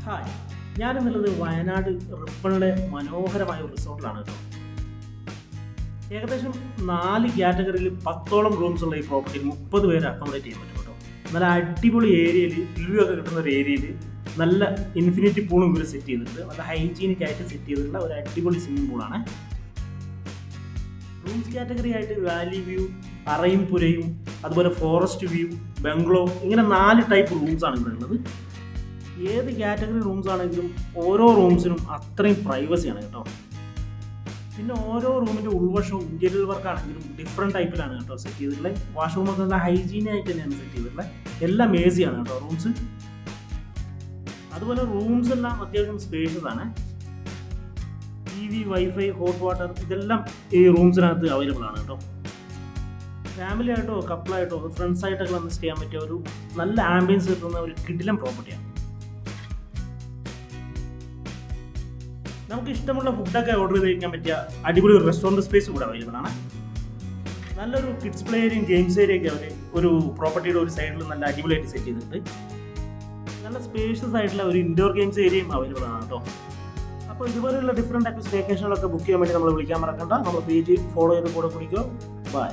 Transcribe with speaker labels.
Speaker 1: Hi, ഞാനെന്നുള്ളത് Wayanad റിപ്പണിലെ മനോഹരമായ ഒരു റിസോർട്ടിലാണ് കേട്ടോ. ഏകദേശം 4 കാറ്റഗറിയിൽ 10ഓളം റൂംസ് ഉള്ള ഈ പ്രോപ്പർട്ടിയിൽ 30 പേര് അക്കോമഡേറ്റ് ചെയ്യാൻ പറ്റും കേട്ടോ. നല്ല അടിപൊളി ഏരിയയിൽ വ്യൂ ഒക്കെ കിട്ടുന്ന ഒരു ഏരിയയിൽ നല്ല ഇൻഫിനിറ്റി പൂളും ഇവർ സെറ്റ് ചെയ്തിട്ടുണ്ട്. നല്ല ഹൈജീനിക് ആയിട്ട് സെറ്റ് ചെയ്തിട്ടുള്ള ഒരു അടിപൊളി സ്വിമ്മിംഗ് പൂളാണ്. റൂംസ് കാറ്റഗറി ആയിട്ട് വാലി വ്യൂ, അറയും പുരയും, അതുപോലെ ഫോറസ്റ്റ് വ്യൂ, ബംഗ്ലോ, ഇങ്ങനെ 4 ടൈപ്പ് റൂംസാണ് ഇവിടെ ഉള്ളത്. ഏത് കാറ്റഗറി റൂംസ് ആണെങ്കിലും ഓരോ റൂംസിനും അത്രയും പ്രൈവസിയാണ് കേട്ടോ. പിന്നെ ഓരോ റൂമിൻ്റെ ഉൾവശവും ഇൻറ്റീരിയർ വർക്ക് ആണെങ്കിലും ഡിഫറെൻറ്റ് ടൈപ്പിലാണ് കേട്ടോ സെറ്റ് ചെയ്തിട്ടുള്ളത്. വാഷ്റൂമൊക്കെ നല്ല ഹൈജീനായിട്ട് തന്നെയാണ് സെറ്റ് ചെയ്തിട്ടുള്ളത്. എല്ലാം ഏസിയാണ് കേട്ടോ റൂംസ്. അതുപോലെ റൂംസ് എല്ലാം അത്യാവശ്യം സ്പേഷ്യസ് ആണ്. TV, വൈഫൈ, ഹോട്ട് വാട്ടർ ഇതെല്ലാം ഈ റൂംസിനകത്ത് അവൈലബിൾ ആണ് കേട്ടോ. ഫാമിലി ആയിട്ടോ കപ്പിളായിട്ടോ ഫ്രണ്ട്സായിട്ടൊക്കെ വന്ന് സ്റ്റേ ചെയ്യാൻ പറ്റിയ ഒരു നല്ല ആംബിയൻസ് കിട്ടുന്ന ഒരു കിടിലൻ പ്രോപ്പർട്ടിയാണ്. നമുക്ക് ഇഷ്ടമുള്ള ഫുഡൊക്കെ ഓർഡർ ചെയ്ത് കഴിക്കാൻ പറ്റിയ അടിപൊളി ഒരു റെസ്റ്റോറൻറ്റ് സ്പേസ് കൂടെ അവൈലബിൾ ആണ്. നല്ലൊരു കിഡ്സ് പ്ലേ ഏരിയയും ഗെയിംസ് ഏരിയയൊക്കെ അവർ ഒരു പ്രോപ്പർട്ടിയുടെ ഒരു സൈഡിൽ നല്ല അടിപൊളിയായിട്ട് സെറ്റ് ചെയ്തിട്ടുണ്ട്. നല്ല സ്പേഷ്യസ് ആയിട്ടുള്ള ഒരു ഇൻഡോർ ഗെയിംസ് ഏരിയയും അവൈലബിൾ ആണ് കേട്ടോ. അപ്പോൾ ഇതുപോലെയുള്ള ഡിഫറെൻറ്റ് ടൈപ്പ് സ്റ്റേക്കേഷനുകളൊക്കെ ബുക്ക് ചെയ്യാൻ വേണ്ടി നമ്മൾ വിളിക്കാൻ മറക്കണ്ട. നമ്മൾ പേജ് ഫോളോ ചെയ്ത് കൂടെ കുടിക്കുക. ബൈ.